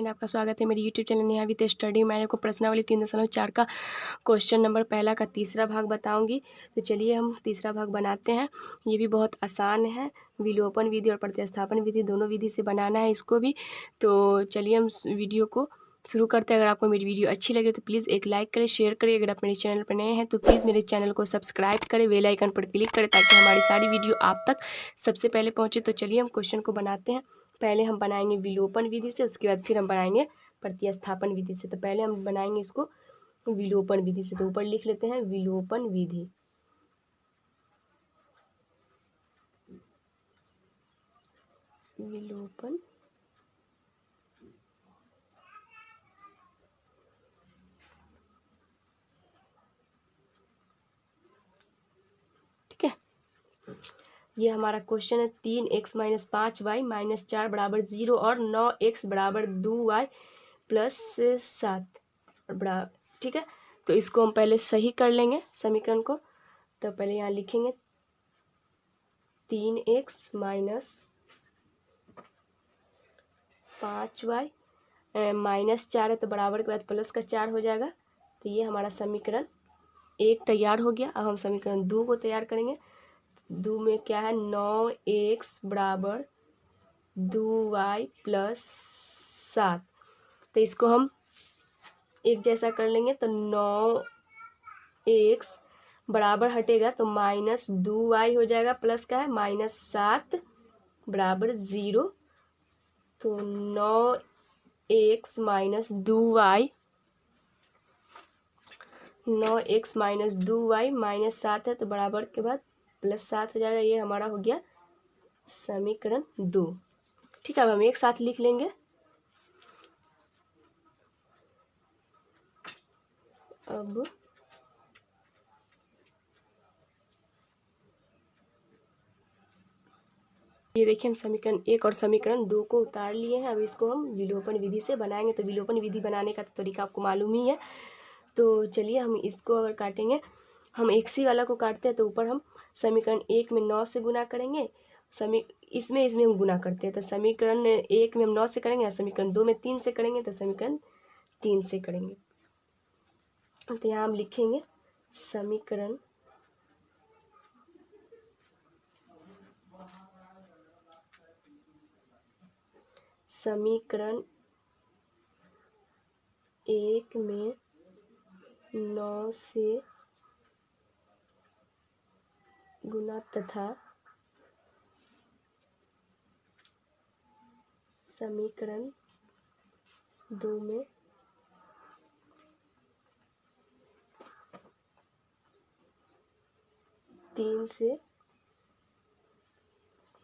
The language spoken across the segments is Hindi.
आपका स्वागत है मेरे YouTube channel Neha with study. मैं आपको प्रश्नावली 3.4 का क्वेश्चन नंबर पहला का तीसरा भाग बताऊंगी। तो चलिए हम तीसरा भाग बनाते हैं। ये भी बहुत आसान है, विलोपन विधि और प्रतिस्थापन विधि दोनों विधि से बनाना है इसको भी। तो चलिए हम वीडियो को शुरू करते हैं। अगर आपको मेरी वीडियो अच्छी लगे तो प्लीज़ एक लाइक करें, शेयर करें। अगर आप मेरे चैनल पर नए हैं तो प्लीज़ मेरे चैनल को सब्सक्राइब करें, बेल आइकन पर क्लिक करें ताकि हमारी सारी वीडियो आप तक सबसे पहले पहुँचे। तो चलिए हम क्वेश्चन को बनाते हैं। पहले हम बनाएंगे विलोपन विधि से, उसके बाद फिर हम बनाएंगे प्रतिस्थापन विधि से। तो पहले हम बनाएंगे इसको विलोपन विधि से। तो ऊपर लिख लेते हैं विलोपन विधि। विलोपन ठीक है। ये हमारा क्वेश्चन है 3x - 5y - 4 = 0 और 9x = 2y + 7 बड़ा ठीक है। तो इसको हम पहले सही कर लेंगे समीकरण को। तो पहले यहाँ लिखेंगे 3x - 5y -4 है तो बराबर के बाद प्लस का 4 हो जाएगा। तो ये हमारा समीकरण 1 तैयार हो गया। अब हम समीकरण 2 को तैयार करेंगे। 2 में क्या है, 9x = 2y + 7। तो इसको हम एक जैसा कर लेंगे। तो 9x बराबर हटेगा तो -2y हो जाएगा, प्लस का है -7 = 0। तो 9x - 2y -7 है तो बराबर के बाद +7 हो जाएगा। ये हमारा हो गया समीकरण 2। ठीक है, अब हम एक साथ लिख लेंगे। अब ये देखिए हम समीकरण 1 और समीकरण 2 को उतार लिए हैं। अब इसको हम विलोपन विधि से बनाएंगे। तो विलोपन विधि बनाने का तरीका आपको मालूम ही है। तो चलिए हम इसको अगर काटेंगे, हम एक सी वाला को काटते हैं तो ऊपर हम समीकरण 1 में 9 से गुना करेंगे, इसमें हम गुना करते हैं। तो समीकरण 1 में हम 9 से करेंगे, समीकरण 2 में 3 से करेंगे, तो समीकरण 3 से करेंगे। तो यहाँ हम लिखेंगे समीकरण समीकरण 1 में 9 से गुना तथा समीकरण 2 में 3 से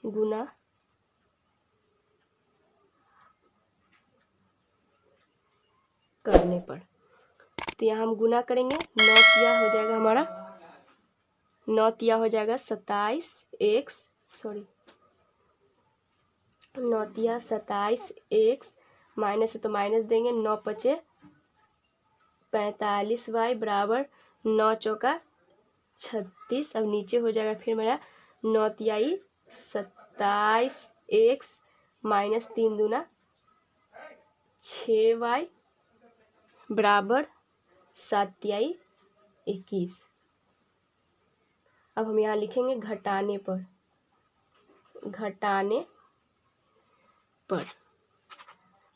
गुना करने पर। तो यहाँ हम गुना करेंगे, 9 तिया हो जाएगा हमारा 9 तिया हो जाएगा 27x 9 तिया 27x माइनस है तो माइनस देंगे, 9 × 5 = 45y = 9 × 4 = 36। अब नीचे हो जाएगा फिर मेरा 9 तियाई 27x - 3 दूना 6y = 7 तियाई 21। अब हम यहाँ लिखेंगे घटाने पर।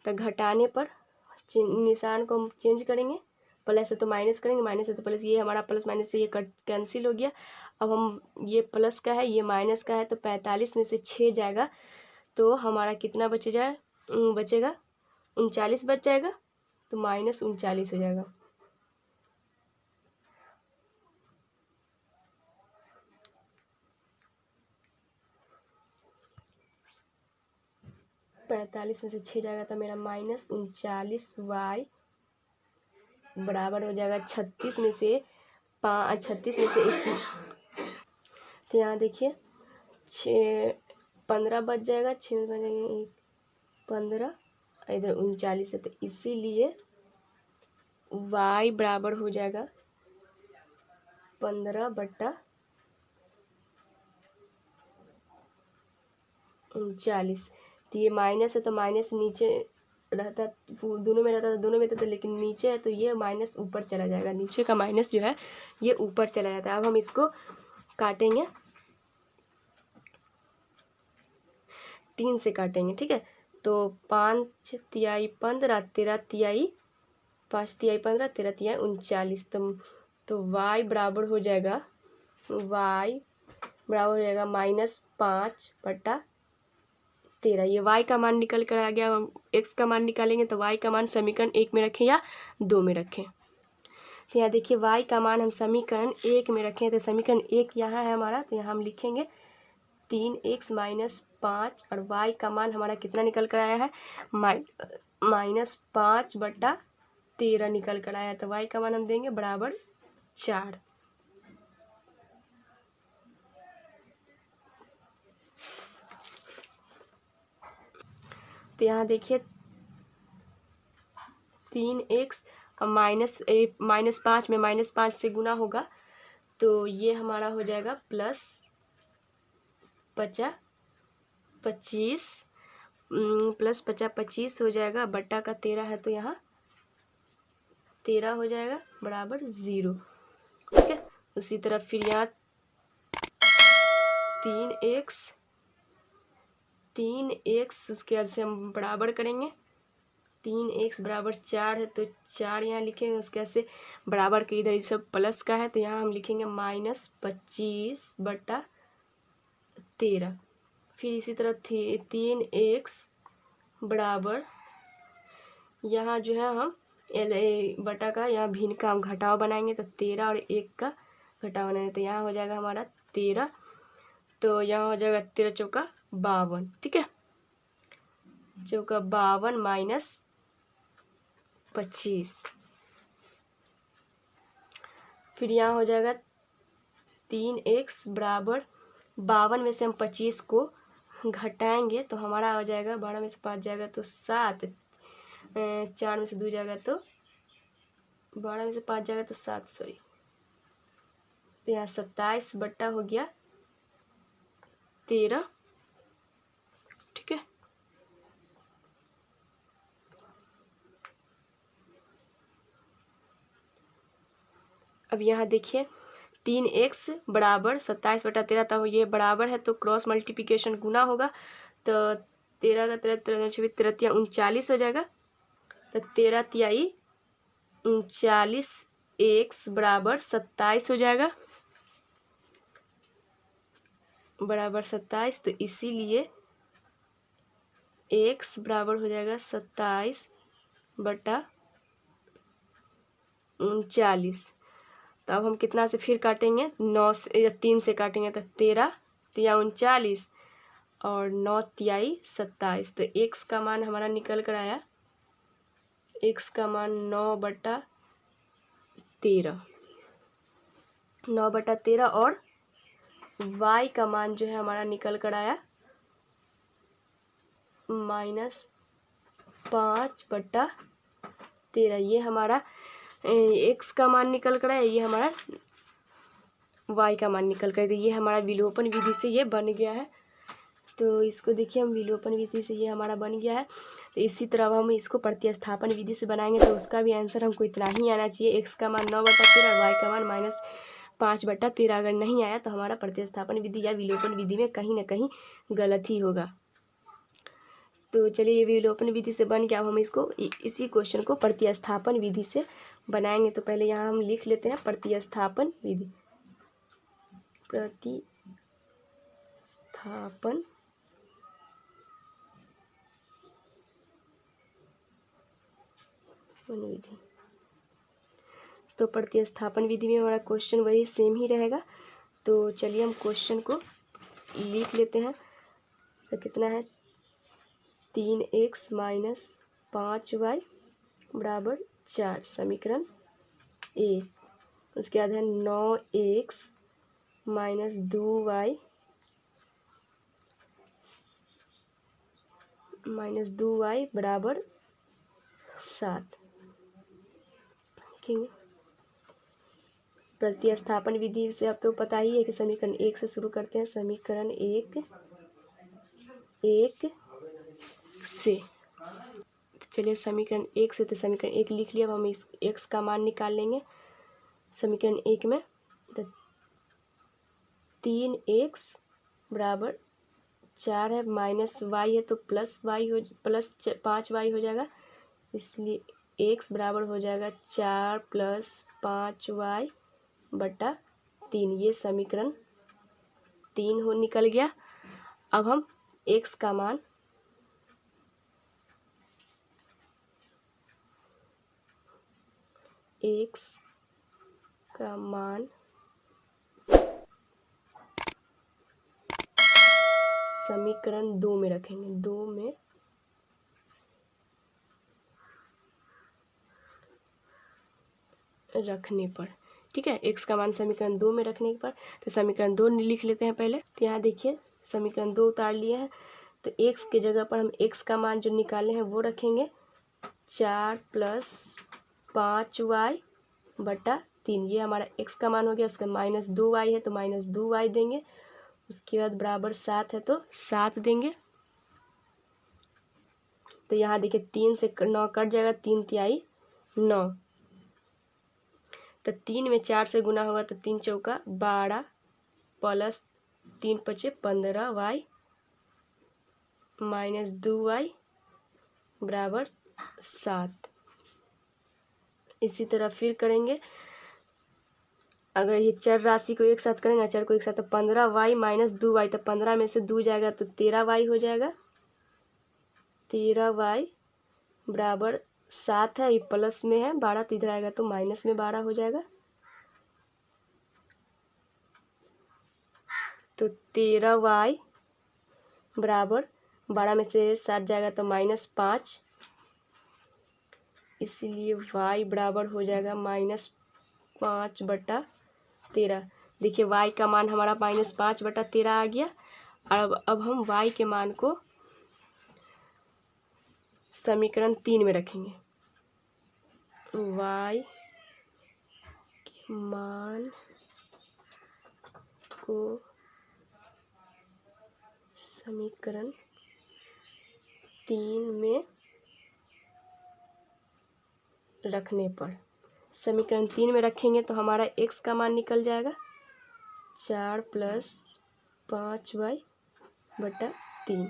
तो घटाने पर निशान को हम चेंज करेंगे, प्लस है तो माइनस करेंगे, माइनस है तो प्लस। ये हमारा प्लस माइनस से ये कैंसिल हो गया। अब हम ये प्लस का है ये माइनस का है तो 45 में से 6 जाएगा तो हमारा कितना बचेगा 39 बच जाएगा। तो -39 हो जाएगा। -45 में से 6 जाएगा तो मेरा -39y बराबर हो जाएगा 36 में से 21। तो यहाँ देखिए 15 बच जाएगा, 6 में बचेंगे 15, इधर 39 है तो इसीलिए y बराबर हो जाएगा 15/39। तो ये माइनस है तो माइनस नीचे रहता, दोनों में रहता तो दोनों में रहता, लेकिन नीचे है तो ये माइनस ऊपर चला जाएगा, नीचे का माइनस जो है ये ऊपर चला जाता है। अब हम इसको काटेंगे, 3 से काटेंगे, ठीक है। तो 5 तिहाई 15, 13 तिहाई 5 तिहाई 15, 13 तिहाई 39। तो y बराबर हो जाएगा, -5/13। ये y का मान निकल कर आ गया। हम x का मान निकालेंगे तो y का मान समीकरण 1 में रखें या 2 में रखें। तो यहाँ देखिए y का मान हम समीकरण 1 में रखें, तो समीकरण 1 यहाँ है हमारा, तो यहाँ हम लिखेंगे 3x - 5, और y का मान हमारा कितना निकल कर आया है, -5/13 निकल कर आया। तो y का मान हम देंगे बराबर 4। तो यहाँ देखिए 3x -5 में -5 से गुना होगा, तो ये हमारा हो जाएगा +25 हो जाएगा, बट्टा का 13 है तो यहाँ 13 हो जाएगा बराबर 0, ठीक है। उसी तरह फिर यहाँ 3x उसके बाद से हम बराबर करेंगे, 3x बराबर 4 है तो 4 यहाँ लिखेंगे, उसके बाद से बराबर के इधर सब प्लस का है तो यहाँ हम लिखेंगे -25/13। फिर इसी तरह 3x बराबर, यहाँ जो है हम बटा का यहाँ भिन्न का हम घटाव बनाएंगे, तो 13 और 1 का घटाव बनाएंगे, तो यहाँ हो जाएगा हमारा 13, तो यहाँ हो जाएगा 13 चौका 52, ठीक है। चौका 52 - 25। फिर यहाँ हो जाएगा 3x बराबर 52 में से हम 25 को घटाएंगे तो हमारा हो जाएगा 12 में से 5 जाएगा तो 7, 4 में से 2 जाएगा तो 12 में से 5 जाएगा तो 7, सॉरी। तो यहाँ 27 बट्टा हो गया 13, ठीक है। अब यहाँ देखिए 3x बराबर 27/13, तब ये बराबर है तो क्रॉस मल्टीप्लिकेशन गुना होगा, तो 13 का 13 13 39 हो जाएगा, तो 13 तिहाई 39, x बराबर 27 हो जाएगा, बराबर 27। तो इसीलिए x बराबर हो जाएगा 27/39। तो अब हम कितना से फिर काटेंगे, 9 से या 3 से काटेंगे, तो 13 तिया 39 और 9 तिहाई 27। तो x का मान हमारा निकल कर आया, x का मान 9/13 और y का मान जो है हमारा निकल कर आया -5/13। ये हमारा x का मान निकल कर आया, ये हमारा y का मान निकल कर, ये हमारा विलोपन विधि से ये बन गया है। तो इसको देखिए हम विलोपन विधि से ये हमारा बन गया है। तो इसी तरह हम इसको प्रतिस्थापन विधि से बनाएंगे तो उसका भी आंसर हमको इतना ही आना चाहिए, x का मान 9/13 और y का मान -5/13। अगर नहीं आया तो हमारा प्रतिस्थापन विधि या विलोपन विधि में कहीं ना कहीं गलत ही होगा। तो चलिए ये विलोपन विधि से बन गया। अब हम इसको इसी क्वेश्चन को प्रतिस्थापन विधि से बनाएंगे। तो पहले यहाँ हम लिख लेते हैं प्रतिस्थापन विधि। प्रतिस्थापन विधि, तो प्रतिस्थापन विधि में हमारा क्वेश्चन वही सेम ही रहेगा। तो चलिए हम क्वेश्चन को लिख लेते हैं। तो कितना है, 3x - 5y बराबर 4, समीकरण ए। उसके बाद है 9x - 2y बराबर 7। लिखेंगे प्रतिस्थापन विधि से, अब तो पता ही है कि समीकरण 1 से शुरू करते हैं। समीकरण 1 से चलिए समीकरण 1 से, तो समीकरण 1 लिख लिया। अब हम इस x का मान निकाल लेंगे समीकरण 1 में। तो 3x बराबर 4 है, माइनस y है तो प्लस 5y हो जाएगा। इसलिए x बराबर हो जाएगा 4 + 5y बटा 3। ये समीकरण 3 निकल गया। अब हम x का मान समीकरण 2 में रखेंगे। 2 में रखने पर, ठीक है, x का मान समीकरण 2 में रखने पर, तो समीकरण 2 लिख लेते हैं पहले। तो यहाँ देखिए समीकरण 2 उतार लिए हैं, तो x की जगह पर हम x का मान जो निकाले हैं वो रखेंगे 4 + 5y बटा 3। ये हमारा x का मान हो गया। उसका -2y है तो -2y देंगे। उसके बाद बराबर 7 है तो 7 देंगे। तो यहाँ देखिए 3 से 9 कट जाएगा, 3 तिहाई 9। तो 3 में 4 से गुना होगा तो 3 चौका 12 + 3 × 5 = 15y -2y बराबर 7। इसी तरह फिर करेंगे। अगर ये चर राशि को एक साथ करेंगे, चर को एक साथ, तो 15y -2y, तो 15 में से 2 जाएगा तो 13y हो जाएगा। 13y बराबर 7 है, ये प्लस में है 12, तो इधर आएगा तो माइनस में 12 हो जाएगा। तो 13y बराबर 12 में से 7 जाएगा तो -5, इसलिए y बराबर हो जाएगा -5 बटा 13। देखिए y का मान हमारा -5 बटा 13 आ गया। अब हम y के मान को समीकरण 3 में रखेंगे। y के मान को समीकरण 3 में रखने पर, समीकरण 3 में रखेंगे तो हमारा x का मान निकल जाएगा 4 + 5y बटा 3।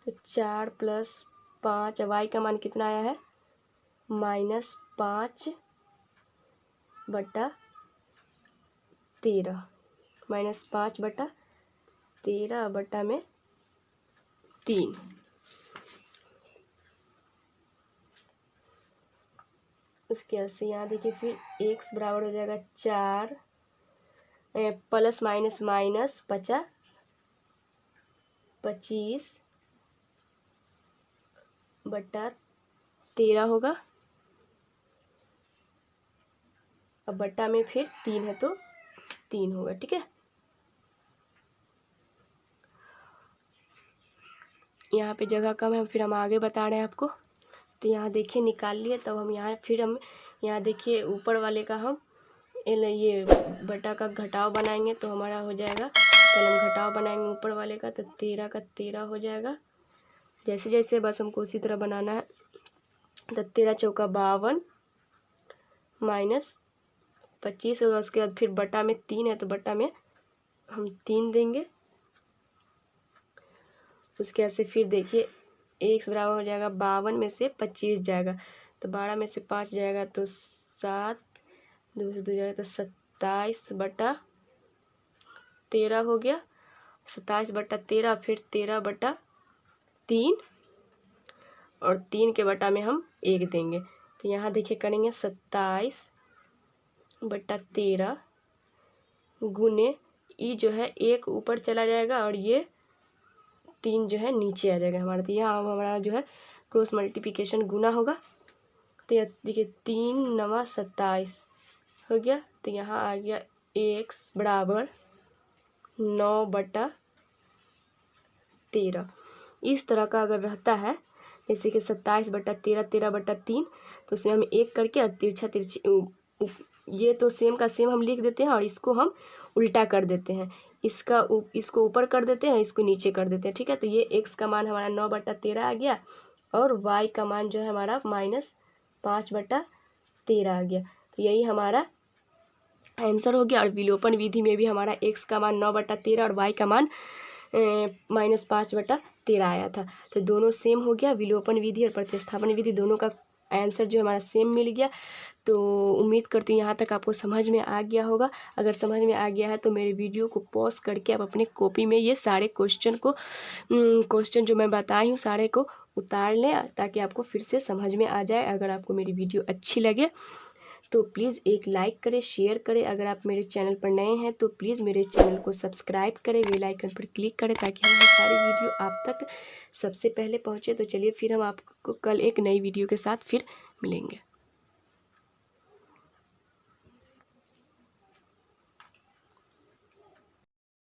तो 4 + 5, y का मान कितना आया है -5 बटा 13, -5 बटा 13 बटा में 3। उसके बाद से यहाँ देखिए फिर x बराबर हो जाएगा 4 प्लस माइनस 25 बटा 13 होगा। अब बटा में फिर 3 है तो 3 होगा, ठीक है। यहाँ पे जगह कम है, फिर हम आगे बता रहे हैं आपको। तो यहाँ देखिए निकाल लिए। तब हम यहाँ देखिए ऊपर वाले का हम ये बटा का घटाव बनाएंगे तो हमारा हो जाएगा। पहले हम घटाव बनाएंगे ऊपर वाले का, तो 13 का 13 हो जाएगा। जैसे जैसे बस हमको उसी तरह बनाना है। तो 13 चौका 52 -25 होगा। उसके बाद फिर बटा में 3 है तो बटा में हम 3 देंगे। उसके बाद से फिर देखिए x बराबर हो जाएगा 52 में से 25 जाएगा तो 12 में से 5 जाएगा तो 7, 2 से 2 जाएगा तो 27 बटा 13 हो गया। 27 बटा 13, फिर 13 बटा 3 और 3 के बटा में हम 1 देंगे। तो यहाँ देखिए करेंगे 27 बटा 13 गुने ई जो है 1 ऊपर चला जाएगा और ये 3 जो है नीचे आ जाएगा हमारा। तो यहाँ हमारा जो है क्रॉस मल्टीप्लिकेशन गुना होगा। तो यह देखिए 3 × 9 = 27 हो गया। तो यहाँ आ गया x बराबर 9 बटा 13। इस तरह का अगर रहता है जैसे कि 27 बटा 13, 13 बटा 3, तो उसमें हम 1 करके और तिरछी ये तो सेम का सेम हम लिख देते हैं और इसको हम उल्टा कर देते हैं, इसको ऊपर कर देते हैं, इसको नीचे कर देते हैं। ठीक है, तो ये x का मान हमारा 9/13 आ गया और y का मान जो है हमारा -5/13 आ गया। तो यही हमारा आंसर हो गया। और विलोपन विधि में भी हमारा x का मान 9/13 और y का मान -5/13 आया था। तो दोनों सेम हो गया, विलोपन विधि और प्रतिस्थापन विधि दोनों का आंसर जो हमारा सेम मिल गया। तो उम्मीद करती हूँ यहाँ तक आपको समझ में आ गया होगा। अगर समझ में आ गया है तो मेरे वीडियो को पॉज करके आप अपने कॉपी में ये सारे क्वेश्चन जो मैं बताई हूँ सारे को उतार लें, ताकि आपको फिर से समझ में आ जाए। अगर आपको मेरी वीडियो अच्छी लगे तो प्लीज़ एक लाइक करें, शेयर करें। अगर आप मेरे चैनल पर नए हैं तो प्लीज़ मेरे चैनल को सब्सक्राइब करें, बेल आइकन पर क्लिक करें, ताकि हमारी सारी वीडियो आप तक सबसे पहले पहुँचे। तो चलिए फिर हम आपको कल एक नई वीडियो के साथ फिर मिलेंगे।